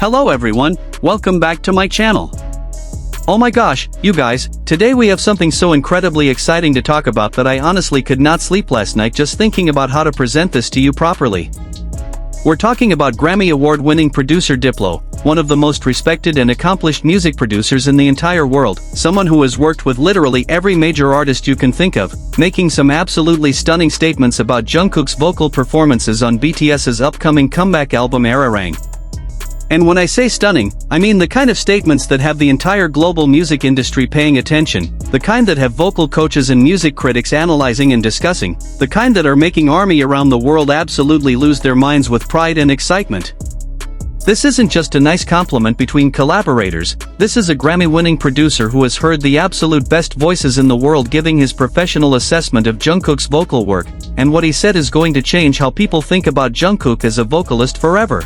Hello everyone, welcome back to my channel. Oh my gosh, you guys, today we have something so incredibly exciting to talk about that I honestly could not sleep last night just thinking about how to present this to you properly. We're talking about Grammy Award-winning producer Diplo, one of the most respected and accomplished music producers in the entire world, someone who has worked with literally every major artist you can think of, making some absolutely stunning statements about Jungkook's vocal performances on BTS's upcoming comeback album ARIRANG. And when I say stunning, I mean the kind of statements that have the entire global music industry paying attention, the kind that have vocal coaches and music critics analyzing and discussing, the kind that are making ARMY around the world absolutely lose their minds with pride and excitement. This isn't just a nice compliment between collaborators, this is a Grammy-winning producer who has heard the absolute best voices in the world giving his professional assessment of Jungkook's vocal work, and what he said is going to change how people think about Jungkook as a vocalist forever.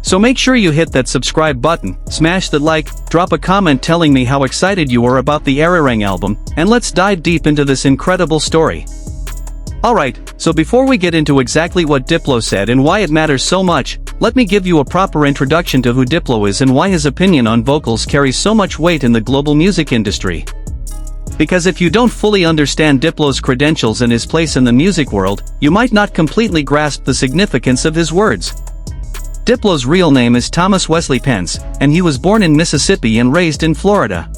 So make sure you hit that subscribe button, smash that like, drop a comment telling me how excited you are about the ARIRANG album, and let's dive deep into this incredible story. Alright, so before we get into exactly what Diplo said and why it matters so much, let me give you a proper introduction to who Diplo is and why his opinion on vocals carries so much weight in the global music industry. Because if you don't fully understand Diplo's credentials and his place in the music world, you might not completely grasp the significance of his words. Diplo's real name is Thomas Wesley Pence, and he was born in Mississippi and raised in Florida.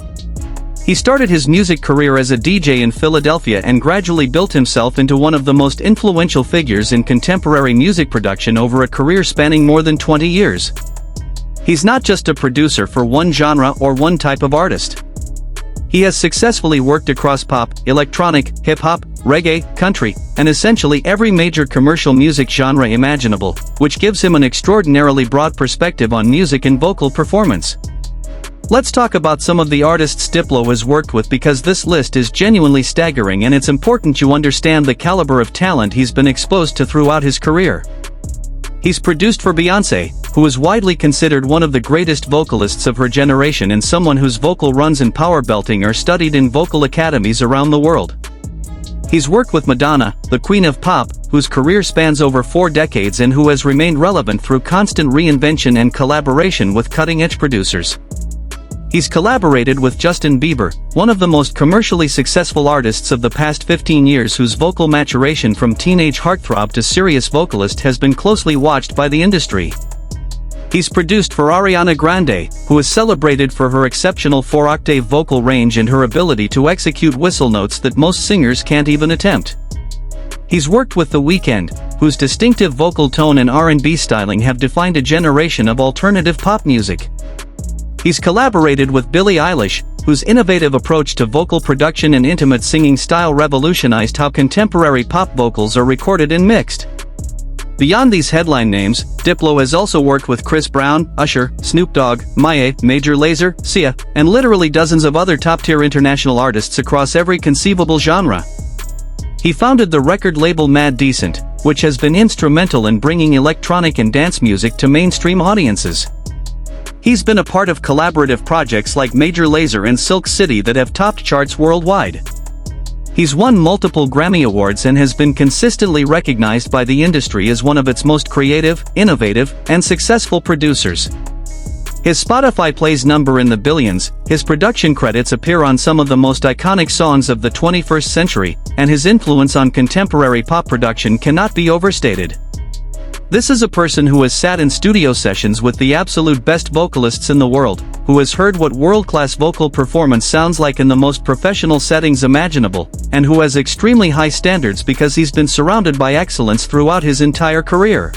He started his music career as a DJ in Philadelphia and gradually built himself into one of the most influential figures in contemporary music production over a career spanning more than 20 years. He's not just a producer for one genre or one type of artist. He has successfully worked across pop, electronic, hip-hop, reggae, country, and essentially every major commercial music genre imaginable, which gives him an extraordinarily broad perspective on music and vocal performance. Let's talk about some of the artists Diplo has worked with because this list is genuinely staggering and it's important you understand the caliber of talent he's been exposed to throughout his career. He's produced for Beyoncé, who is widely considered one of the greatest vocalists of her generation and someone whose vocal runs and power belting are studied in vocal academies around the world. He's worked with Madonna, the queen of pop, whose career spans over 4 decades and who has remained relevant through constant reinvention and collaboration with cutting-edge producers. He's collaborated with Justin Bieber, one of the most commercially successful artists of the past 15 years whose vocal maturation from teenage heartthrob to serious vocalist has been closely watched by the industry. He's produced for Ariana Grande, who is celebrated for her exceptional 4-octave vocal range and her ability to execute whistle notes that most singers can't even attempt. He's worked with The Weeknd, whose distinctive vocal tone and R&B styling have defined a generation of alternative pop music. He's collaborated with Billie Eilish, whose innovative approach to vocal production and intimate singing style revolutionized how contemporary pop vocals are recorded and mixed. Beyond these headline names, Diplo has also worked with Chris Brown, Usher, Snoop Dogg, Maya, Major Lazer, Sia, and literally dozens of other top-tier international artists across every conceivable genre. He founded the record label Mad Decent, which has been instrumental in bringing electronic and dance music to mainstream audiences. He's been a part of collaborative projects like Major Lazer and Silk City that have topped charts worldwide. He's won multiple Grammy Awards and has been consistently recognized by the industry as one of its most creative, innovative, and successful producers. His Spotify plays number in the billions, his production credits appear on some of the most iconic songs of the 21st century, and his influence on contemporary pop production cannot be overstated. This is a person who has sat in studio sessions with the absolute best vocalists in the world, who has heard what world-class vocal performance sounds like in the most professional settings imaginable, and who has extremely high standards because he's been surrounded by excellence throughout his entire career.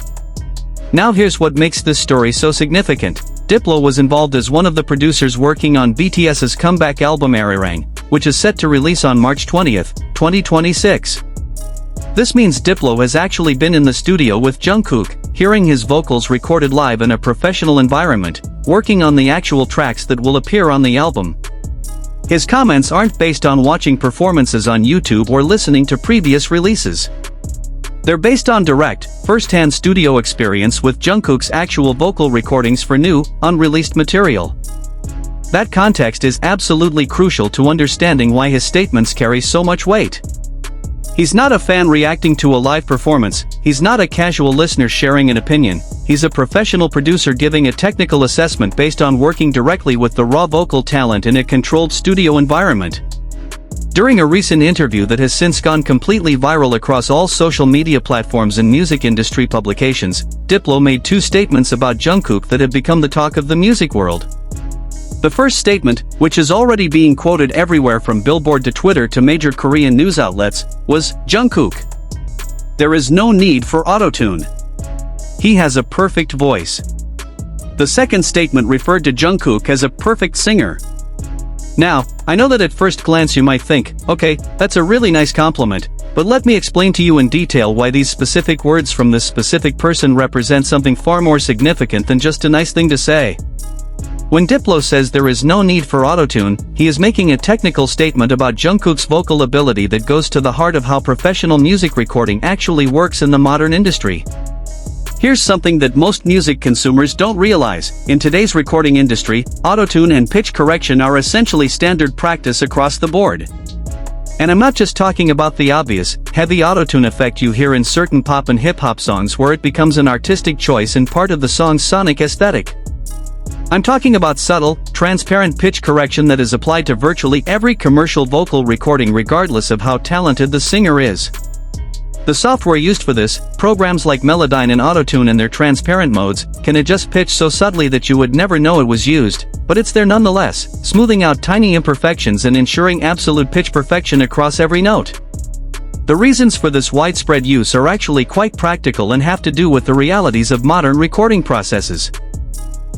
Now here's what makes this story so significant. Diplo was involved as one of the producers working on BTS's comeback album ARIRANG, which is set to release on March 20th, 2026. This means Diplo has actually been in the studio with Jungkook, hearing his vocals recorded live in a professional environment, working on the actual tracks that will appear on the album. His comments aren't based on watching performances on YouTube or listening to previous releases. They're based on direct, first-hand studio experience with Jungkook's actual vocal recordings for new, unreleased material. That context is absolutely crucial to understanding why his statements carry so much weight. He's not a fan reacting to a live performance, he's not a casual listener sharing an opinion, he's a professional producer giving a technical assessment based on working directly with the raw vocal talent in a controlled studio environment. During a recent interview that has since gone completely viral across all social media platforms and music industry publications, Diplo made two statements about Jungkook that have become the talk of the music world. The first statement, which is already being quoted everywhere from Billboard to Twitter to major Korean news outlets, was, "Jungkook. There is no need for autotune. He has a perfect voice." The second statement referred to Jungkook as a perfect singer. Now, I know that at first glance you might think, okay, that's a really nice compliment, but let me explain to you in detail why these specific words from this specific person represent something far more significant than just a nice thing to say. When Diplo says there is no need for autotune, he is making a technical statement about Jungkook's vocal ability that goes to the heart of how professional music recording actually works in the modern industry. Here's something that most music consumers don't realize: in today's recording industry, autotune and pitch correction are essentially standard practice across the board. And I'm not just talking about the obvious, heavy autotune effect you hear in certain pop and hip-hop songs where it becomes an artistic choice and part of the song's sonic aesthetic. I'm talking about subtle, transparent pitch correction that is applied to virtually every commercial vocal recording regardless of how talented the singer is. The software used for this, programs like Melodyne and Autotune in their transparent modes, can adjust pitch so subtly that you would never know it was used, but it's there nonetheless, smoothing out tiny imperfections and ensuring absolute pitch perfection across every note. The reasons for this widespread use are actually quite practical and have to do with the realities of modern recording processes.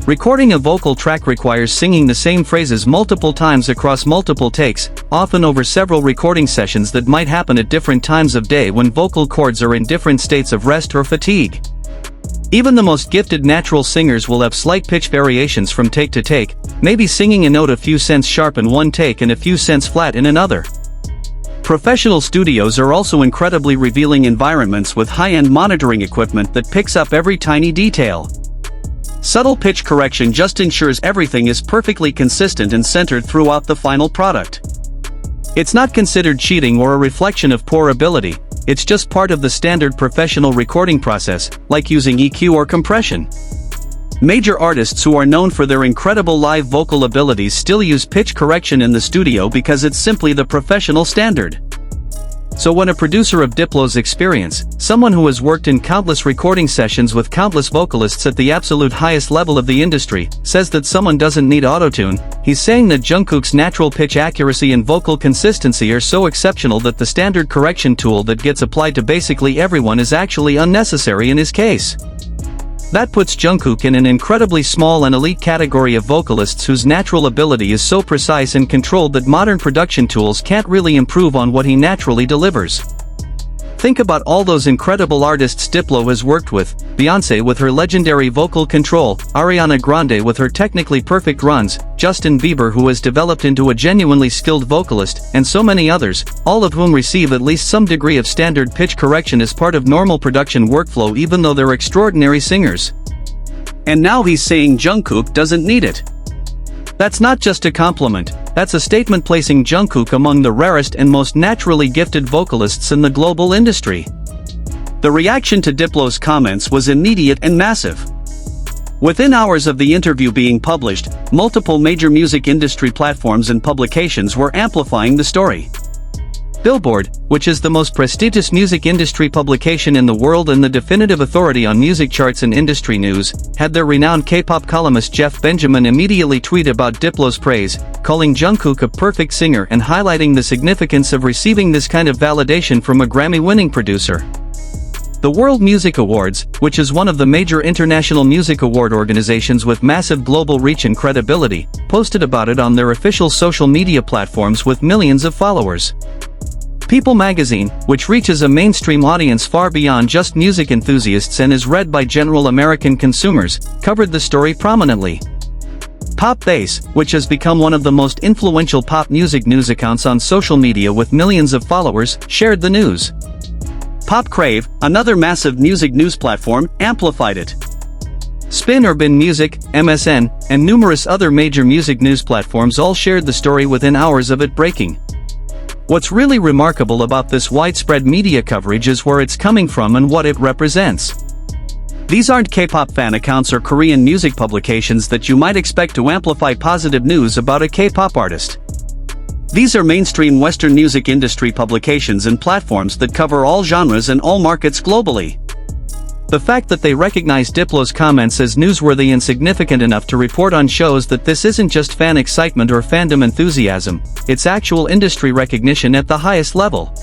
Recording a vocal track requires singing the same phrases multiple times across multiple takes, often over several recording sessions that might happen at different times of day when vocal cords are in different states of rest or fatigue. Even the most gifted natural singers will have slight pitch variations from take to take, maybe singing a note a few cents sharp in one take and a few cents flat in another. Professional studios are also incredibly revealing environments with high-end monitoring equipment that picks up every tiny detail. Subtle pitch correction just ensures everything is perfectly consistent and centered throughout the final product. It's not considered cheating or a reflection of poor ability, it's just part of the standard professional recording process, like using EQ or compression. Major artists who are known for their incredible live vocal abilities still use pitch correction in the studio because it's simply the professional standard. So when a producer of Diplo's experience, someone who has worked in countless recording sessions with countless vocalists at the absolute highest level of the industry, says that someone doesn't need autotune, he's saying that Jungkook's natural pitch accuracy and vocal consistency are so exceptional that the standard correction tool that gets applied to basically everyone is actually unnecessary in his case. That puts Jungkook in an incredibly small and elite category of vocalists whose natural ability is so precise and controlled that modern production tools can't really improve on what he naturally delivers. Think about all those incredible artists Diplo has worked with: Beyoncé with her legendary vocal control, Ariana Grande with her technically perfect runs, Justin Bieber who has developed into a genuinely skilled vocalist, and so many others, all of whom receive at least some degree of standard pitch correction as part of normal production workflow even though they're extraordinary singers. And now he's saying Jungkook doesn't need it. That's not just a compliment, that's a statement placing Jungkook among the rarest and most naturally gifted vocalists in the global industry. The reaction to Diplo's comments was immediate and massive. Within hours of the interview being published, multiple major music industry platforms and publications were amplifying the story. Billboard, which is the most prestigious music industry publication in the world and the definitive authority on music charts and industry news, had their renowned K-pop columnist Jeff Benjamin immediately tweet about Diplo's praise, calling Jungkook a perfect singer and highlighting the significance of receiving this kind of validation from a Grammy-winning producer. The World Music Awards, which is one of the major international music award organizations with massive global reach and credibility, posted about it on their official social media platforms with millions of followers. People magazine, which reaches a mainstream audience far beyond just music enthusiasts and is read by general American consumers, covered the story prominently. Pop Base, which has become one of the most influential pop music news accounts on social media with millions of followers, shared the news. Pop Crave, another massive music news platform, amplified it. Spin or Bin Music, MSN, and numerous other major music news platforms all shared the story within hours of it breaking. What's really remarkable about this widespread media coverage is where it's coming from and what it represents. These aren't K-pop fan accounts or Korean music publications that you might expect to amplify positive news about a K-pop artist. These are mainstream Western music industry publications and platforms that cover all genres and all markets globally. The fact that they recognize Diplo's comments as newsworthy and significant enough to report on shows that this isn't just fan excitement or fandom enthusiasm, it's actual industry recognition at the highest level.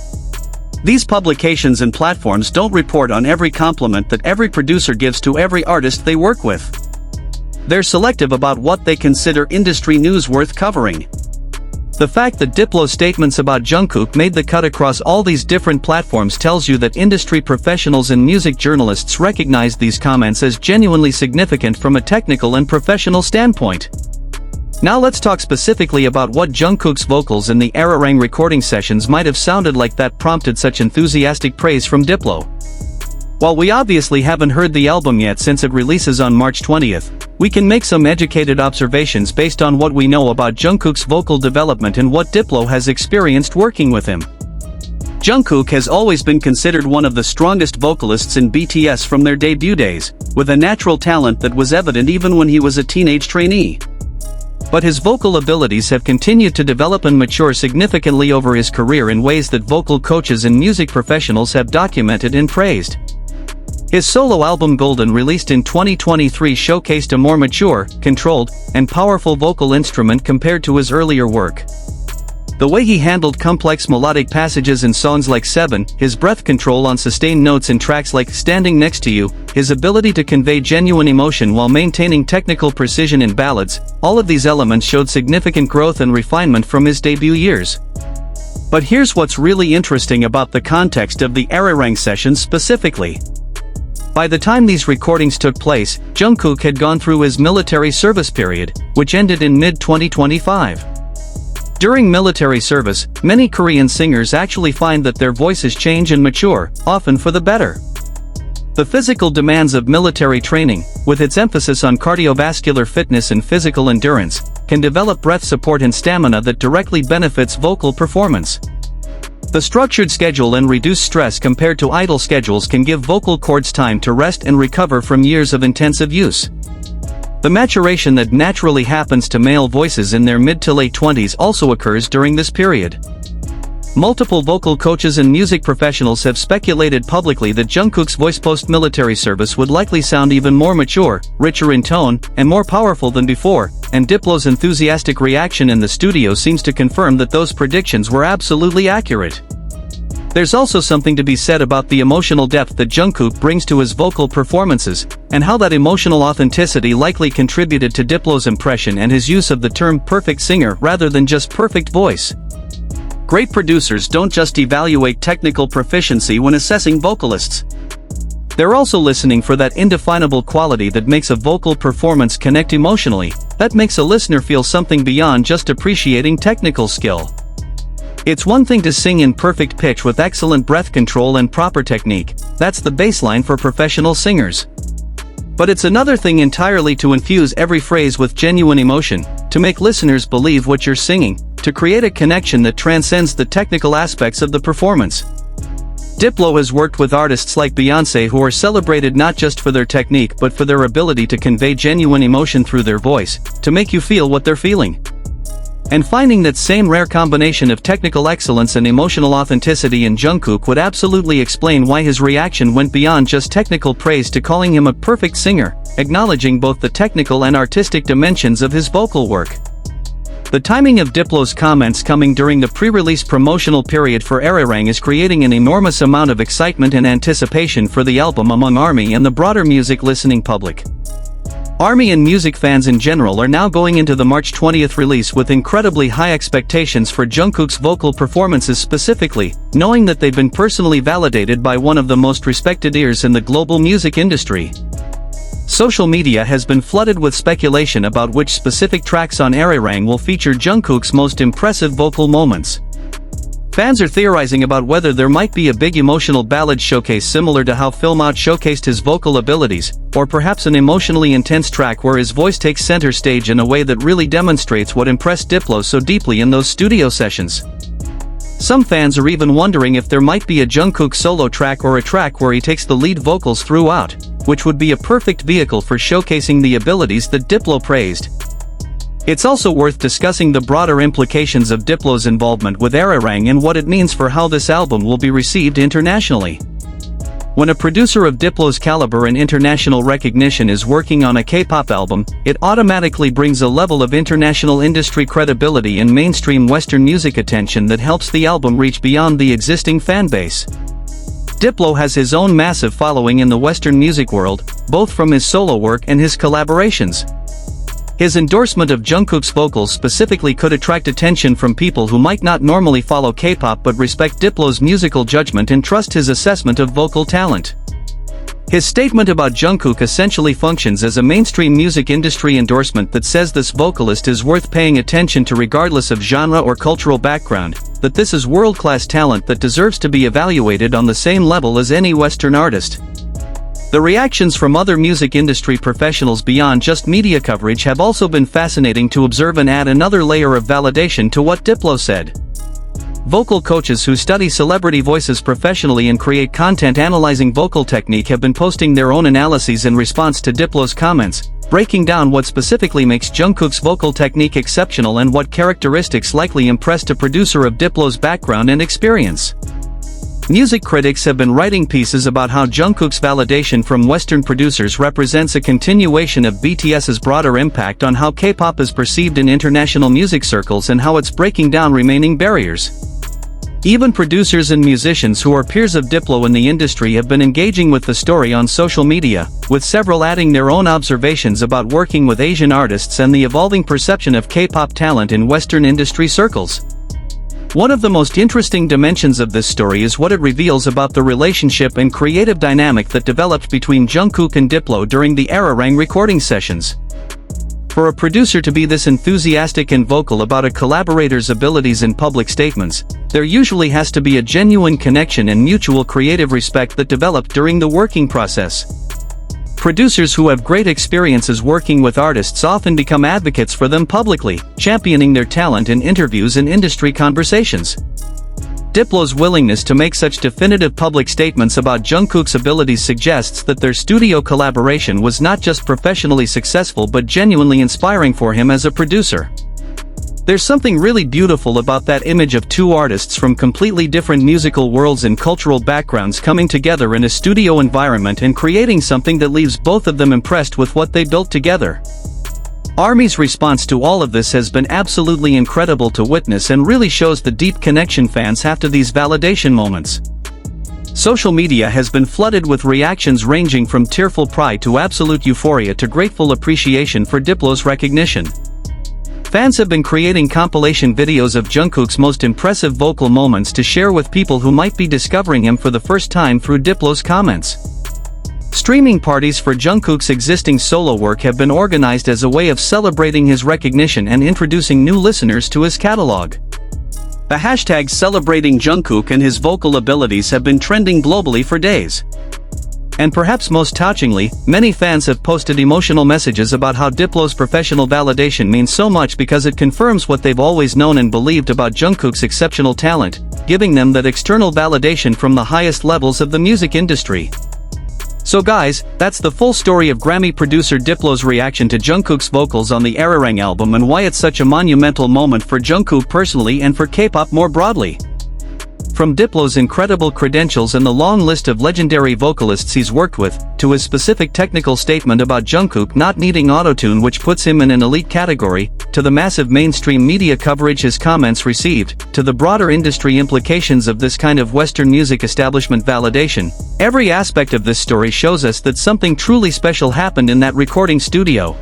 These publications and platforms don't report on every compliment that every producer gives to every artist they work with. They're selective about what they consider industry news worth covering. The fact that Diplo's statements about Jungkook made the cut across all these different platforms tells you that industry professionals and music journalists recognize these comments as genuinely significant from a technical and professional standpoint. Now let's talk specifically about what Jungkook's vocals in the ARIRANG recording sessions might have sounded like that prompted such enthusiastic praise from Diplo. While we obviously haven't heard the album yet since it releases on March 20th, we can make some educated observations based on what we know about Jungkook's vocal development and what Diplo has experienced working with him. Jungkook has always been considered one of the strongest vocalists in BTS from their debut days, with a natural talent that was evident even when he was a teenage trainee. But his vocal abilities have continued to develop and mature significantly over his career in ways that vocal coaches and music professionals have documented and praised. His solo album Golden, released in 2023, showcased a more mature, controlled, and powerful vocal instrument compared to his earlier work. The way he handled complex melodic passages in songs like 7, his breath control on sustained notes in tracks like Standing Next to You, his ability to convey genuine emotion while maintaining technical precision in ballads, all of these elements showed significant growth and refinement from his debut years. But here's what's really interesting about the context of the ARIRANG sessions specifically. By the time these recordings took place, Jungkook had gone through his military service period, which ended in mid-2025. During military service, many Korean singers actually find that their voices change and mature, often for the better. The physical demands of military training, with its emphasis on cardiovascular fitness and physical endurance, can develop breath support and stamina that directly benefits vocal performance. The structured schedule and reduced stress compared to idle schedules can give vocal cords time to rest and recover from years of intensive use. The maturation that naturally happens to male voices in their mid to late 20s also occurs during this period. Multiple vocal coaches and music professionals have speculated publicly that Jungkook's voice post-military service would likely sound even more mature, richer in tone, and more powerful than before, and Diplo's enthusiastic reaction in the studio seems to confirm that those predictions were absolutely accurate. There's also something to be said about the emotional depth that Jungkook brings to his vocal performances, and how that emotional authenticity likely contributed to Diplo's impression and his use of the term perfect singer rather than just perfect voice. Great producers don't just evaluate technical proficiency when assessing vocalists. They're also listening for that indefinable quality that makes a vocal performance connect emotionally, that makes a listener feel something beyond just appreciating technical skill. It's one thing to sing in perfect pitch with excellent breath control and proper technique, that's the baseline for professional singers. But it's another thing entirely to infuse every phrase with genuine emotion, to make listeners believe what you're singing, to create a connection that transcends the technical aspects of the performance. Diplo has worked with artists like Beyoncé who are celebrated not just for their technique but for their ability to convey genuine emotion through their voice, to make you feel what they're feeling. And finding that same rare combination of technical excellence and emotional authenticity in Jungkook would absolutely explain why his reaction went beyond just technical praise to calling him a perfect singer, acknowledging both the technical and artistic dimensions of his vocal work. The timing of Diplo's comments coming during the pre-release promotional period for ARIRANG is creating an enormous amount of excitement and anticipation for the album among ARMY and the broader music listening public. ARMY and music fans in general are now going into the March 20th release with incredibly high expectations for Jungkook's vocal performances specifically, knowing that they've been personally validated by one of the most respected ears in the global music industry. Social media has been flooded with speculation about which specific tracks on ARIRANG will feature Jungkook's most impressive vocal moments. Fans are theorizing about whether there might be a big emotional ballad showcase similar to how Film Out showcased his vocal abilities, or perhaps an emotionally intense track where his voice takes center stage in a way that really demonstrates what impressed Diplo so deeply in those studio sessions. Some fans are even wondering if there might be a Jungkook solo track or a track where he takes the lead vocals throughout, which would be a perfect vehicle for showcasing the abilities that Diplo praised. It's also worth discussing the broader implications of Diplo's involvement with ARIRANG and what it means for how this album will be received internationally. When a producer of Diplo's caliber and international recognition is working on a K-pop album, it automatically brings a level of international industry credibility and mainstream Western music attention that helps the album reach beyond the existing fanbase. Diplo has his own massive following in the Western music world, both from his solo work and his collaborations. His endorsement of Jungkook's vocals specifically could attract attention from people who might not normally follow K-pop but respect Diplo's musical judgment and trust his assessment of vocal talent. His statement about Jungkook essentially functions as a mainstream music industry endorsement that says this vocalist is worth paying attention to regardless of genre or cultural background, that this is world-class talent that deserves to be evaluated on the same level as any Western artist. The reactions from other music industry professionals beyond just media coverage have also been fascinating to observe and add another layer of validation to what Diplo said. Vocal coaches who study celebrity voices professionally and create content analyzing vocal technique have been posting their own analyses in response to Diplo's comments, breaking down what specifically makes Jungkook's vocal technique exceptional and what characteristics likely impressed a producer of Diplo's background and experience. Music critics have been writing pieces about how Jungkook's validation from Western producers represents a continuation of BTS's broader impact on how K-pop is perceived in international music circles and how it's breaking down remaining barriers. Even producers and musicians who are peers of Diplo in the industry have been engaging with the story on social media, with several adding their own observations about working with Asian artists and the evolving perception of K-pop talent in Western industry circles. One of the most interesting dimensions of this story is what it reveals about the relationship and creative dynamic that developed between Jungkook and Diplo during the ARIRANG recording sessions. For a producer to be this enthusiastic and vocal about a collaborator's abilities in public statements, there usually has to be a genuine connection and mutual creative respect that developed during the working process. Producers who have great experiences working with artists often become advocates for them publicly, championing their talent in interviews and industry conversations. Diplo's willingness to make such definitive public statements about Jungkook's abilities suggests that their studio collaboration was not just professionally successful but genuinely inspiring for him as a producer. There's something really beautiful about that image of two artists from completely different musical worlds and cultural backgrounds coming together in a studio environment and creating something that leaves both of them impressed with what they built together. ARMY's response to all of this has been absolutely incredible to witness and really shows the deep connection fans have to these validation moments. Social media has been flooded with reactions ranging from tearful pride to absolute euphoria to grateful appreciation for Diplo's recognition. Fans have been creating compilation videos of Jungkook's most impressive vocal moments to share with people who might be discovering him for the first time through Diplo's comments. Streaming parties for Jungkook's existing solo work have been organized as a way of celebrating his recognition and introducing new listeners to his catalog. The hashtags celebrating Jungkook and his vocal abilities have been trending globally for days. And perhaps most touchingly, many fans have posted emotional messages about how Diplo's professional validation means so much because it confirms what they've always known and believed about Jungkook's exceptional talent, giving them that external validation from the highest levels of the music industry. So guys, that's the full story of Grammy producer Diplo's reaction to Jungkook's vocals on the ARIRANG album and why it's such a monumental moment for Jungkook personally and for K-pop more broadly. From Diplo's incredible credentials and the long list of legendary vocalists he's worked with, to his specific technical statement about Jungkook not needing autotune which puts him in an elite category, to the massive mainstream media coverage his comments received, to the broader industry implications of this kind of Western music establishment validation, every aspect of this story shows us that something truly special happened in that recording studio.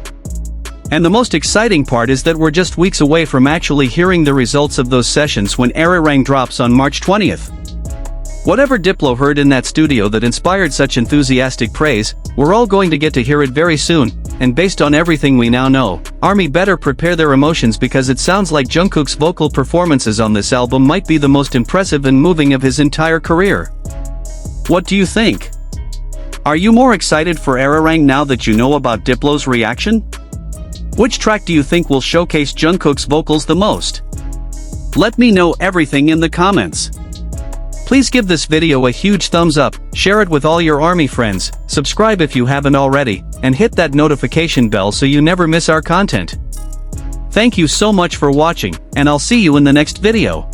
And the most exciting part is that we're just weeks away from actually hearing the results of those sessions when ARIRANG drops on March 20th. Whatever Diplo heard in that studio that inspired such enthusiastic praise, we're all going to get to hear it very soon, and based on everything we now know, ARMY better prepare their emotions because it sounds like Jungkook's vocal performances on this album might be the most impressive and moving of his entire career. What do you think? Are you more excited for ARIRANG now that you know about Diplo's reaction? Which track do you think will showcase Jungkook's vocals the most? Let me know everything in the comments. Please give this video a huge thumbs up, share it with all your army friends, subscribe if you haven't already, and hit that notification bell so you never miss our content. Thank you so much for watching, and I'll see you in the next video.